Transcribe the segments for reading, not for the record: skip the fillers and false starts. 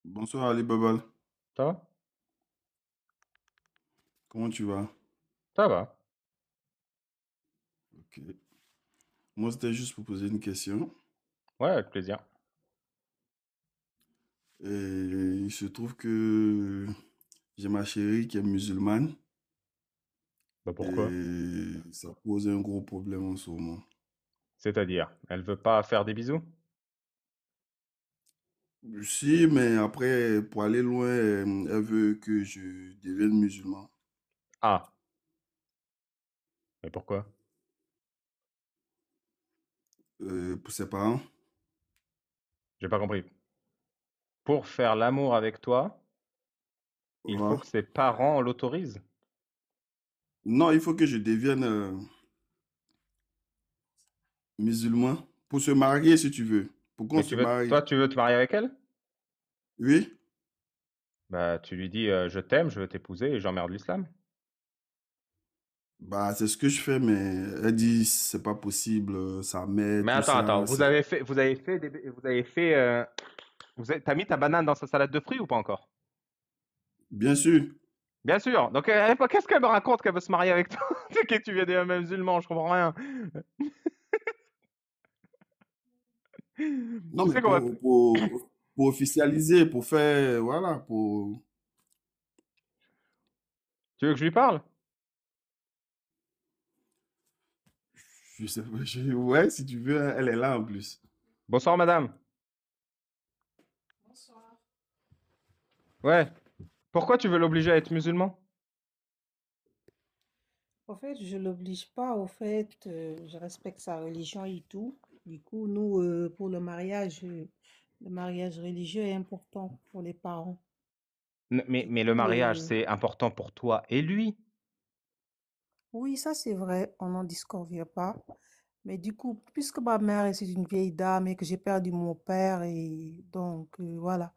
Bonsoir Ali Babal, Ça va? comment tu vas? Ça va. Ok. Moi, c'était juste pour poser une question. Ouais, avec plaisir. Et il se trouve que j'ai ma chérie qui est musulmane Bah pourquoi? et ça pose un gros problème en ce moment. C'est-à-dire, elle veut pas faire des bisous? Si, mais après, pour aller loin, elle veut que je devienne musulman. Ah, mais pourquoi? Pour ses parents? J'ai pas compris. Pour faire l'amour avec toi, il faut Voilà. que ses parents l'autorisent. Non, il faut que je devienne musulman pour se marier si tu veux, pour qu'on Mais se toi, marie. tu veux te marier avec elle? Oui? Bah, tu lui dis, je t'aime, je veux t'épouser et j'emmerde l'islam. Bah, c'est ce que je fais, mais elle dit c'est pas possible, sa mère, Mais tout attends, ça, c'est... t'as mis ta banane dans sa salade de fruits ou pas encore? Bien sûr. Bien sûr. Donc, qu'est-ce qu'elle me raconte qu'elle veut se marier avec toi? C'est que tu viens des mêmes musulmans, je comprends rien. Non, Tu mais sais qu'on va, pour officialiser, pour faire, voilà, pour... tu veux que je lui parle? Je sais pas, ouais, si tu veux, elle est là en plus. Bonsoir, madame. Ouais. Pourquoi tu veux l'obliger à être musulman? En fait, je l'oblige pas. Au fait, je respecte sa religion et tout. Du coup, nous, pour le mariage religieux est important pour les parents. Mais, Du mais le coup, mariage, c'est important pour toi et lui. oui, ça c'est vrai, on n'en disconvient pas. Mais du coup, puisque ma mère c'est une vieille dame et que j'ai perdu mon père et donc voilà,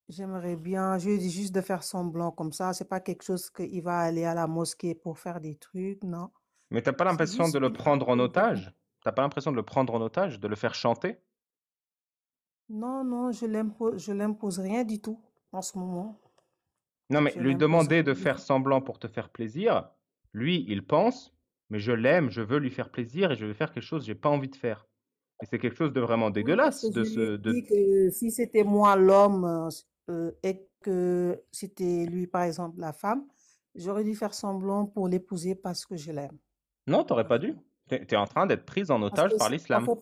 j'aimerais bien, je lui dis juste de faire semblant comme ça. C'est pas quelque chose qu'il va aller à la mosquée pour faire des trucs, non. Mais t'as pas C'est l'impression de juste le une prendre en chose. otage? T'as pas l'impression de le prendre en otage, de le faire chanter? Non, non, je l'impose rien du tout en ce moment. Non, mais Je lui l'impose demander rien de du faire tout. semblant pour te faire plaisir, lui, il pense, mais je l'aime, je veux lui faire plaisir et je vais faire quelque chose que j'ai pas envie de faire. Et c'est quelque chose de vraiment Oui, parce dégueulasse que je de lui ai se, dit de... que si c'était moi l'homme et que c'était lui, par exemple, la femme, j'aurais dû faire semblant pour l'épouser parce que je l'aime. Non, t'aurais pas Voilà. dû. T'es en train d'être prise en Parce otage que, par en l'islam. fait,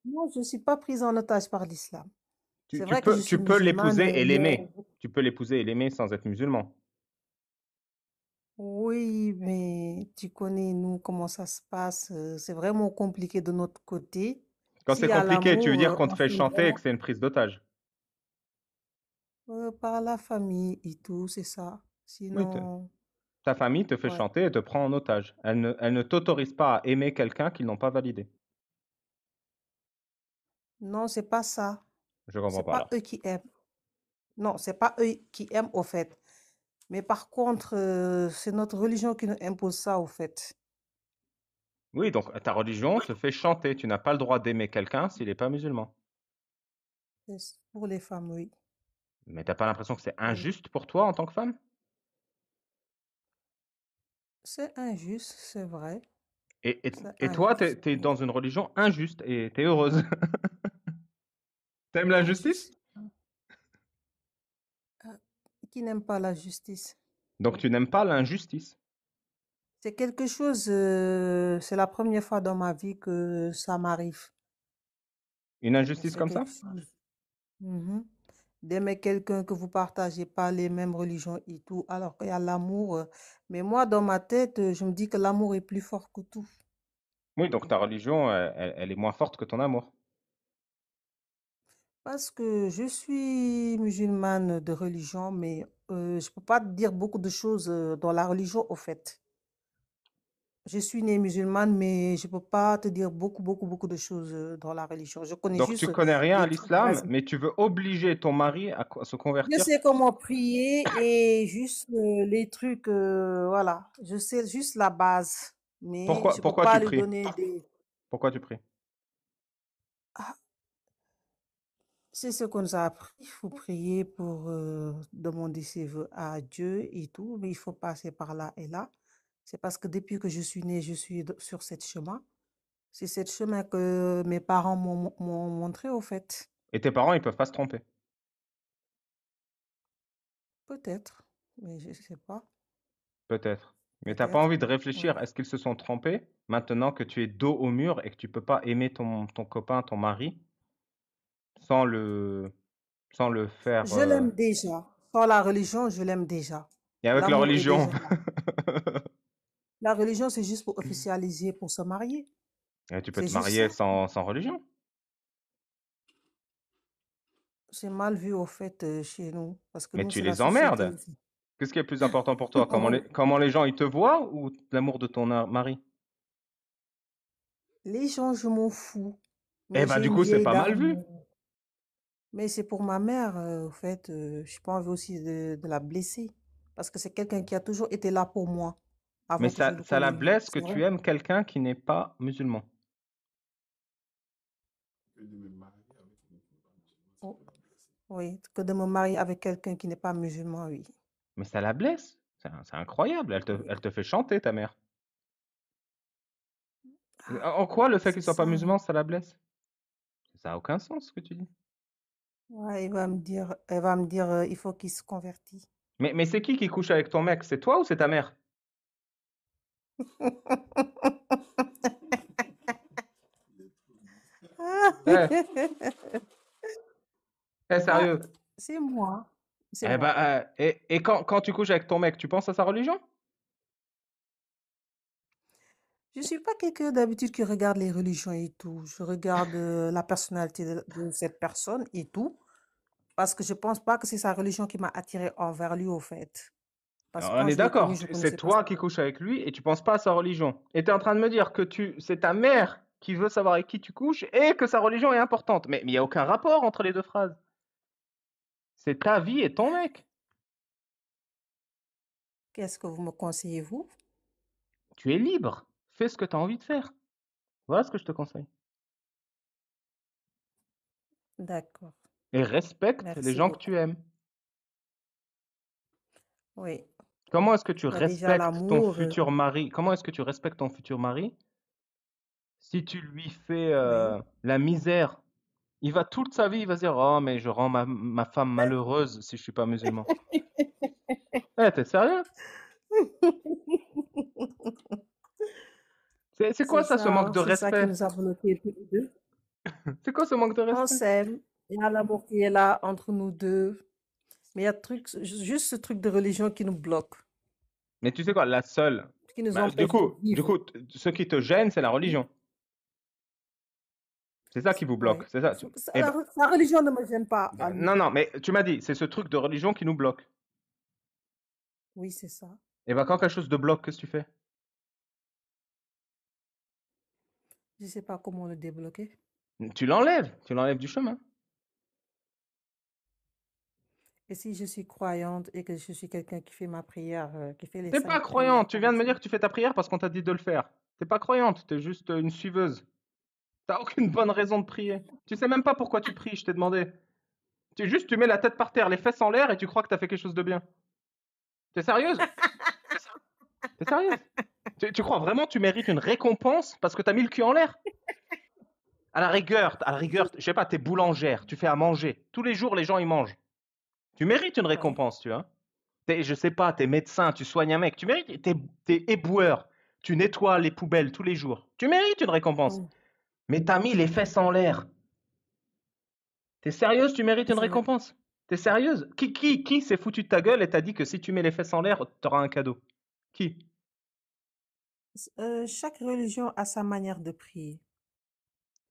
non, je ne suis pas prise en otage par l'islam. Tu, C'est tu vrai que je peux, suis tu peux musulmane, l'épouser et mais l'aimer. Tu peux l'épouser et l'aimer sans être musulman. oui, mais tu connais, nous, comment ça se passe. C'est vraiment compliqué de notre côté. Quand S'il c'est y a compliqué, tu veux l'amour, dire qu'on te on fait fait chanter et que vraiment c'est une prise d'otage. par la famille et tout, c'est ça. Oui, Sinon, ta famille te fait ouais. chanter et te prend en otage. Elle ne t'autorise pas à aimer quelqu'un qu'ils n'ont pas validé. Non, c'est pas ça. Je comprends C'est pas pas alors. eux qui aiment. Non, c'est pas eux qui aiment au fait. Mais par contre, c'est notre religion qui nous impose ça au fait. Oui, donc ta religion te fait chanter. Tu n'as pas le droit d'aimer quelqu'un s'il n'est pas musulman. Pour les femmes, oui. Mais t'as pas l'impression que c'est Pour les- injuste pour toi en tant que femme? C'est injuste, c'est vrai. Et, et, C'est et toi, injuste. t'es dans une religion injuste et t'es heureuse. T'aimes l'injustice? Injuste. Ah, qui n'aime pas la justice? Donc tu n'aimes pas l'injustice. C'est quelque chose, c'est la première fois dans ma vie que ça m'arrive. Une injustice C'est comme ça? quelque chose. Mhm. D'aimer quelqu'un que vous partagez pas les mêmes religions et tout, alors qu'il y a l'amour. Mais moi, dans ma tête, je me dis que l'amour est plus fort que tout. Oui, donc ta religion, elle est moins forte que ton amour. Parce que je suis musulmane de religion, mais je peux pas te dire beaucoup de choses dans la religion, au fait. Je suis née musulmane, mais je peux pas te dire beaucoup de choses dans la religion. Je connais Donc tu juste connais rien à des trucs l'islam, basiques. mais tu veux obliger ton mari à se Je convertir. sais comment prier et juste les trucs, voilà. Je sais juste la base, mais Pourquoi, je peux pourquoi pas tu lui pries? donner des... Pourquoi tu pries? Ah, C'est ce qu'on nous a appris. Il faut prier pour demander ses vœux à Dieu et tout, mais il faut passer par là et là. C'est parce que depuis que je suis née, je suis sur cette chemin. C'est cette chemin que mes parents m'ont montré, au fait. Et tes parents, ils peuvent pas se tromper. Peut-être, mais je sais pas. Peut-être. Mais t'as pas Peut-être. envie de Oui. réfléchir, est-ce qu'ils se sont trompés maintenant que tu es dos au mur et que tu peux pas aimer ton copain, ton mari, sans le, sans le faire... Je l'aime déjà. Par la religion, je l'aime déjà. Et avec la L'amour est religion. déjà là. La religion, c'est juste pour officialiser, pour se marier. Et tu peux C'est te juste marier ça. sans religion. C'est mal vu, au fait, chez nous, parce que Mais nous, tu c'est la les société emmerdes. aussi. Qu'est-ce qui est plus important pour toi? Comment les gens, ils te voient ou l'amour de ton mari? Les gens, je m'en fous. Eh Mais ben, j'ai du une coup, c'est vieille pas mal dame. vu. Mais c'est pour ma mère, au fait. Je n'ai pas envie aussi de la blesser. Parce que c'est quelqu'un qui a toujours été là pour moi, Mais avant que je le ça la connaisse lui. blesse que C'est vrai. tu aimes quelqu'un qui n'est pas musulman. Oh, oui, que de me marier avec quelqu'un qui n'est pas musulman, oui. Mais ça la blesse. C'est incroyable. Oui. Elle te fait chanter, ta mère. Ah, En quoi le fait c'est qu'il soit pas ça, hein. musulman, ça la blesse? Ça a aucun sens, ce que tu dis. Ouais, elle va me dire, il faut qu'il se convertisse. Mais c'est qui couche avec ton mec? C'est toi ou c'est ta mère? Eh, Ah, sérieux. c'est moi. C'est Eh moi. ben, et quand tu couches avec ton mec, tu penses à sa religion? Je suis pas quelqu'un d'habitude qui regarde les religions et tout. Je regarde la personnalité de cette personne et tout. Parce que je pense pas que c'est sa religion qui m'a attirée envers lui, au fait. Parce que On quand est je l'ai connu, d'accord, je c'est connaissais pas toi sa qui religion. couches avec lui et tu penses pas à sa religion. Et tu es en train de me dire que c'est ta mère qui veut savoir avec qui tu couches et que sa religion est importante. Mais il n'y a aucun rapport entre les deux phrases. C'est ta vie et ton mec. Qu'est-ce que vous me conseillez, vous? Tu es libre. Fais ce que tu as envie de faire. Voilà ce que je te conseille. D'accord. Et respecte les Merci gens que beaucoup. tu aimes. Oui. Comment est-ce que tu Il y a déjà respectes ton l'amour. futur mari? Comment est-ce que tu respectes ton futur mari si tu lui fais Oui. la misère? Il va toute sa vie, il va se dire, oh, mais je rends ma femme malheureuse si je suis pas musulman. Eh, t'es sérieux? C'est quoi ça, ce manque de C'est ça qui respect? nous a bloqués tous les deux. C'est quoi ce manque de On respect? s'aime. Il y a l'amour qui est là entre nous deux. Mais il y a juste ce truc de religion qui nous bloque, Mais tu sais quoi, la seule. qui nous Bah, empêche de vivre. ce qui te gêne, c'est la Oui. religion. C'est ça qui vous bloque, Oui. c'est ça. Eh ben, La religion ne me gêne pas à lui. non, non, mais tu m'as dit, c'est ce truc de religion qui nous bloque. Oui, c'est ça. Et ben, quand quelque chose te bloque, qu'est-ce que tu fais? Je ne sais pas comment le débloquer. Tu l'enlèves du chemin. Et si je suis croyante et que je suis quelqu'un qui fait ma prière, qui fait les T'es pas 5 prières croyante, tu par viens de me dire jour. que tu fais ta prière parce qu'on t'a dit de le faire. T'es pas croyante, t'es juste une suiveuse. T'as aucune bonne raison de prier. Tu sais même pas pourquoi tu pries, je t'ai demandé. Tu mets la tête par terre, les fesses en l'air et tu crois que t'as fait quelque chose de bien. T'es sérieuse? T'es sérieuse? Tu crois vraiment que tu mérites une récompense parce que t'as mis le cul en l'air? À la rigueur, je sais pas, t'es boulangère, tu fais à manger. Tous les jours, les gens, ils mangent. Tu mérites une Oui. récompense, tu vois. Je sais pas, t'es médecin, tu soignes un mec, tu mérites, t'es éboueur, tu nettoies les poubelles tous les jours. Tu mérites une récompense. Oui, Mais t'as mis les fesses en l'air. T'es sérieuse, tu mérites une c'est vrai. récompense? T'es sérieuse? Qui s'est foutu de ta gueule et t'a dit que si tu mets les fesses en l'air, t'auras un cadeau? Qui? Chaque religion a sa manière de prier.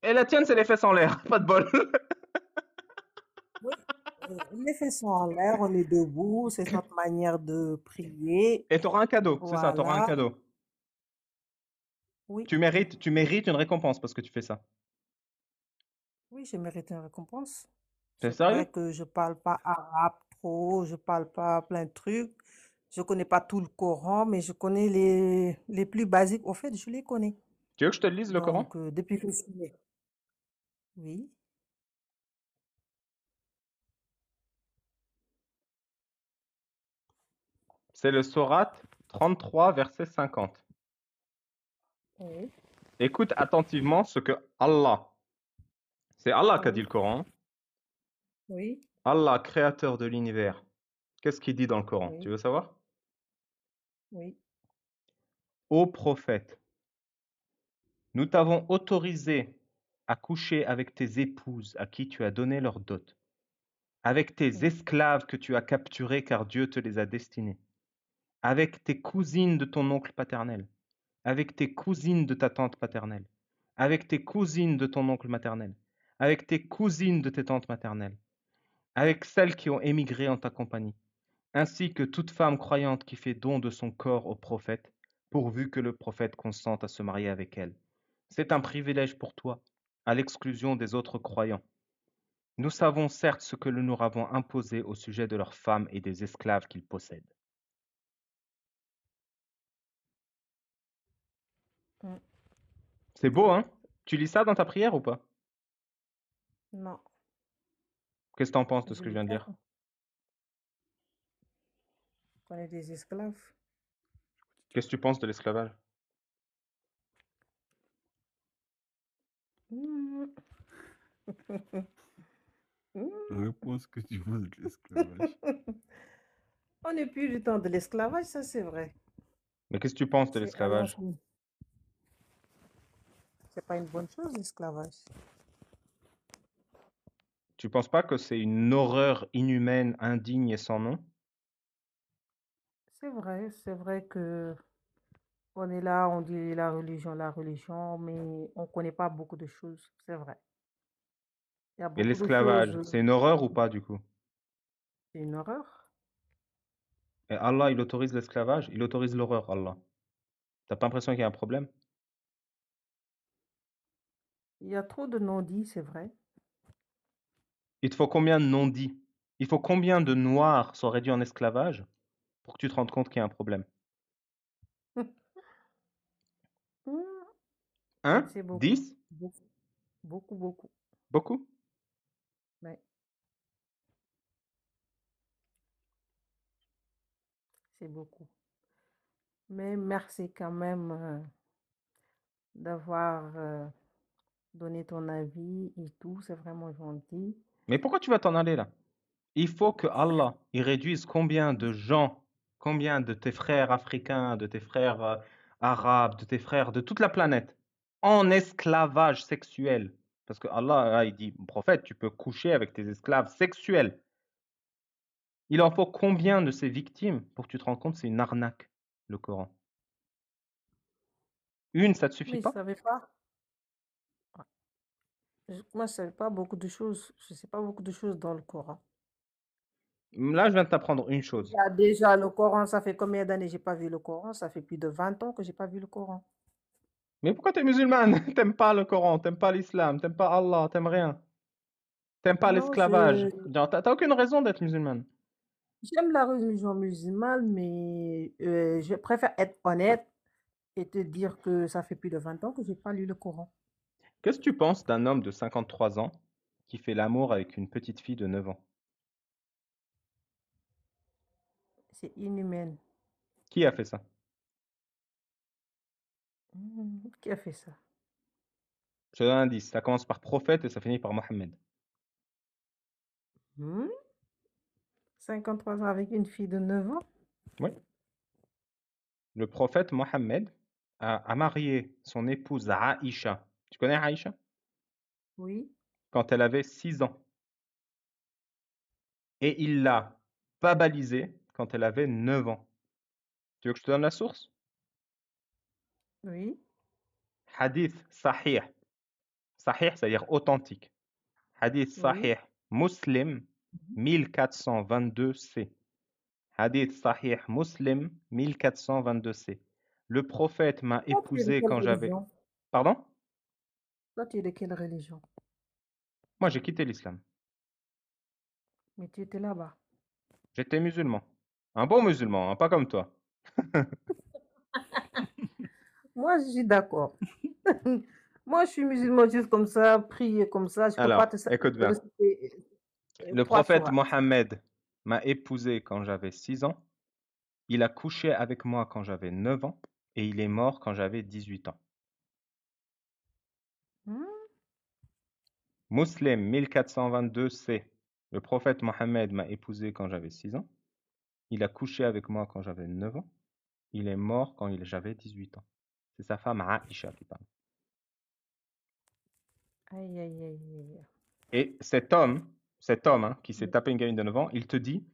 Et la tienne, c'est les fesses en l'air, pas de bol. Oui. Les fesses sont en l'air, on est debout, c'est notre manière de prier. Et t'auras un cadeau, c'est ça, t'auras un Voilà. cadeau. Oui, Tu mérites une récompense parce que tu fais ça. oui, je mérite une récompense. T'es C'est sérieux? vrai que je parle pas arabe trop, je parle pas plein de trucs. Je connais pas tout le Coran, mais je connais les plus basiques. Au fait, je les connais. Tu veux que je te le lise le Coran? Donc, depuis que je suis née. Oui. C'est le sourate 33, verset 50. Oui, Écoute attentivement ce que Allah, c'est Allah qui a dit oui, le Coran, oui, Allah, créateur de l'univers. Qu'est-ce qu'il dit dans le Coran? Tu oui, veux savoir? oui, Ô prophète, nous t'avons autorisé à coucher avec tes épouses à qui tu as donné leur dot, avec tes oui, esclaves que tu as capturés car Dieu te les a destinés, avec tes cousines de ton oncle paternel, avec tes cousines de ta tante paternelle, avec tes cousines de ton oncle maternel, avec tes cousines de tes tantes maternelles, avec celles qui ont émigré en ta compagnie, ainsi que toute femme croyante qui fait don de son corps au prophète, pourvu que le prophète consente à se marier avec elle. C'est un privilège pour toi, à l'exclusion des autres croyants. Nous savons certes ce que nous leur avons imposé au sujet de leurs femmes et des esclaves qu'ils possèdent. mm. C'est beau, hein? Tu lis ça dans ta prière ou pas? Non, Qu'est-ce que tu en penses de ce je que je lis viens de pas dire? qu'on est des esclaves. Qu'est-ce que tu penses de l'esclavage? Mm. Mm. Réponse que tu penses de l'esclavage. On n'est plus du temps de l'esclavage, ça c'est vrai. Mais qu'est-ce que tu penses de C'est à l'esclavage? l'ancienne. C'est pas une bonne chose, l'esclavage. Tu penses pas que c'est une horreur inhumaine, indigne et sans nom? C'est vrai que on est là, on dit la religion, mais on connaît pas beaucoup de choses, c'est vrai. Il y a Et beaucoup de l'esclavage, choses, c'est une horreur ou pas du coup? c'est une horreur. Et Allah, il autorise l'esclavage, il autorise l'horreur, Allah. T'as pas l'impression qu'il y a un problème? Il y a trop de non-dits, c'est vrai. Il te faut combien de non-dits? Il faut combien de noirs sont réduits en esclavage pour que tu te rendes compte qu'il y a un problème? Mm. 1? C'est beaucoup, 10? beaucoup, beaucoup, beaucoup. Beaucoup? Mais c'est beaucoup. Mais merci quand même d'avoir donné ton avis et tout, c'est vraiment gentil. Mais pourquoi tu vas t'en aller là? Il faut que Allah, il réduise combien de gens, combien de tes frères africains, de tes frères arabes, de tes frères de toute la planète, en esclavage sexuel. Parce que Allah, là, il dit, prophète, tu peux coucher avec tes esclaves sexuels. Il en faut combien de ces victimes pour que tu te rends compte que c'est une arnaque, le Coran? Une, ça te suffit Mais je pas? savais pas. Moi, je savais pas beaucoup de choses. Je sais pas beaucoup de choses dans le Coran. Là, je viens de t'apprendre une Il chose. y a déjà le Coran, ça fait combien d'années j'ai pas vu le Coran? Ça fait plus de 20 ans que j'ai pas vu le Coran. Mais pourquoi tu es musulmane? T'aimes pas le Coran, t'aimes pas l'islam, t'aimes pas Allah, t'aimes rien. T'aimes pas Non, l'esclavage. Genre, t'as aucune raison d'être musulmane. j'aime la religion musulmane, mais je préfère être honnête et te dire que ça fait plus de 20 ans que j'ai pas lu le Coran. Qu'est-ce que tu penses d'un homme de 53 ans qui fait l'amour avec une petite fille de 9 ans? C'est inhumain. Qui a fait ça? Qui a fait ça? Je te donne un indice. Ça commence par prophète et ça finit par Mohammed. 53 ans avec une fille de 9 ans? Oui. Le prophète Mohammed a marié son épouse Aïcha. Tu connais Aïcha? Oui, Quand elle avait 6 ans. Et il l'a babalisée quand elle avait 9 ans. Tu veux que je te donne la source? oui, Hadith sahih. Sahih, c'est-à-dire authentique. Hadith oui. sahih Muslim 1422c. Hadith Sahih Muslim 1422c. Le prophète m'a Toi, tu es de épousé quelle quand j'avais... religion? Pardon? Toi, tu es de quelle religion? Moi, j'ai quitté l'islam. Mais tu étais là-bas. J'étais musulman. Un bon musulman, hein, pas comme toi. Moi, je suis d'accord. Moi, je suis musulman juste comme ça, prier comme ça. Je peux pas Alors, te écoute bien. réciter Le 3 prophète sourates. Mohammed m'a épousé quand j'avais 6 ans. il a couché avec moi quand j'avais 9 ans et il est mort quand j'avais 18 ans. Hmm? Muslim 1422c. Le prophète Mohammed m'a épousé quand j'avais 6 ans. Il a couché avec moi quand j'avais 9 ans. Il est mort quand j'avais 18 ans. C'est sa femme Aïcha qui parle. Aïe, aïe, aïe, aïe. Et cet homme hein, qui s'est tapé une gamine de 9 ans, il te dit,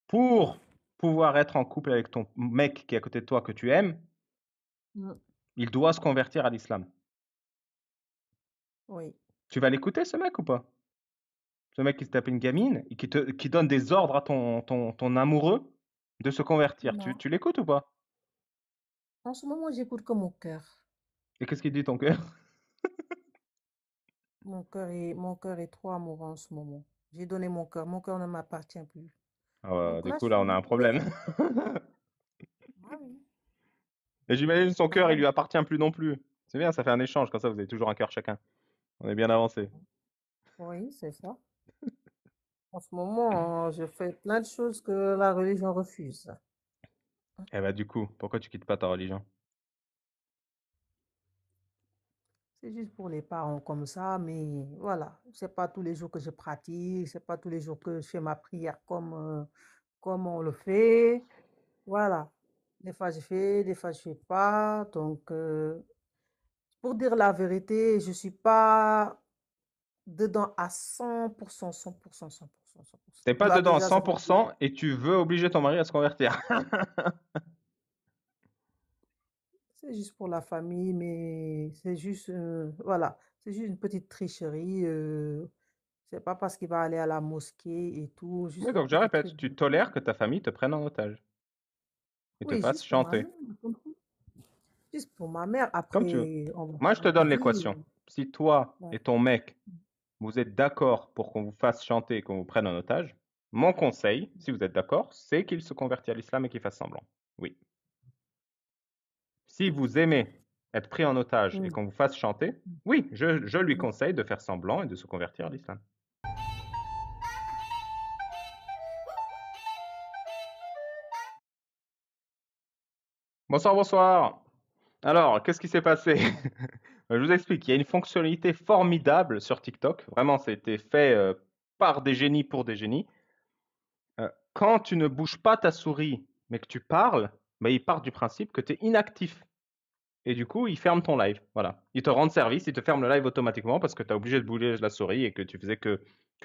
pour pouvoir être en couple avec ton mec qui est à côté de toi que tu aimes, Hmm. il doit se convertir à l'islam. Oui. Tu vas l'écouter ce mec ou pas? Ce mec qui se tape une gamine et qui donne des ordres à ton amoureux de se convertir. Non. Tu l'écoutes ou pas? En ce moment, j'écoute que mon cœur. Et qu'est-ce qu'il dit ton cœur? Mon cœur est trop amoureux en ce moment. J'ai donné mon cœur. Mon cœur ne m'appartient plus. Donc Du là, coup, je là, suis on a un désolée. problème. Ah oui. Et j'imagine son cœur, il Ah, lui appartient plus non plus. C'est bien, ça fait un échange, comme ça vous avez toujours un cœur chacun. On est bien avancé. oui, c'est ça. En ce moment, je fais plein de choses que la religion refuse. Eh bah du coup, pourquoi tu quittes pas ta religion? C'est juste pour les parents comme ça, mais voilà. C'est pas tous les jours que je pratique, c'est pas tous les jours que je fais ma prière comme on le fait. Voilà. Des fois je fais, des fois je fais pas. Donc, pour dire la vérité, je suis pas dedans à 100%, 100%, 100%, 100%. T'es pas Là, dedans à déjà, ça fait 100% et tu veux obliger ton mari à se convertir. c'est juste pour la famille, mais c'est juste, voilà, c'est juste une petite tricherie. C'est pas parce qu'il va aller à la mosquée et tout, Oui, juste un donc je petit répète, truc. tu tolères que ta famille te prenne en otage et te Oui, fasse juste pour ma chanter, mère. Juste pour ma mère. comme tu veux. Après, on va Moi, je te changer donne d'avis. l'équation. Si toi Ouais. et ton mec, vous êtes d'accord pour qu'on vous fasse chanter et qu'on vous prenne en otage, mon conseil, si vous êtes d'accord, c'est qu'il se convertit à l'islam et qu'il fasse semblant. Oui. Si vous aimez être pris en otage et Mm. qu'on vous fasse chanter, oui, je lui Mm. conseille de faire semblant et de se convertir à l'islam. Bonsoir, bonsoir. Alors, qu'est-ce qui s'est passé? Je vous explique, il y a une fonctionnalité formidable sur TikTok. Vraiment, ça a été fait par des génies pour des génies. Quand tu ne bouges pas ta souris, mais que tu parles, bah, ils partent du principe que tu es inactif. Et du coup, ils ferment ton live. Voilà. Ils te rendent service, ils te ferment le live automatiquement parce que tu as obligé de bouger la souris et que tu faisais que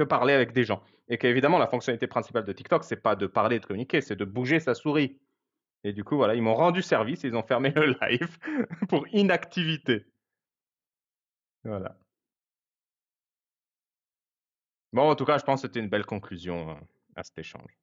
parler avec des gens. Et qu'évidemment, la fonctionnalité principale de TikTok, c'est pas de parler et de communiquer, c'est de bouger sa souris. Et du coup, voilà, ils m'ont rendu service, ils ont fermé le live pour inactivité. Voilà. Bon, en tout cas, je pense que c'était une belle conclusion à cet échange.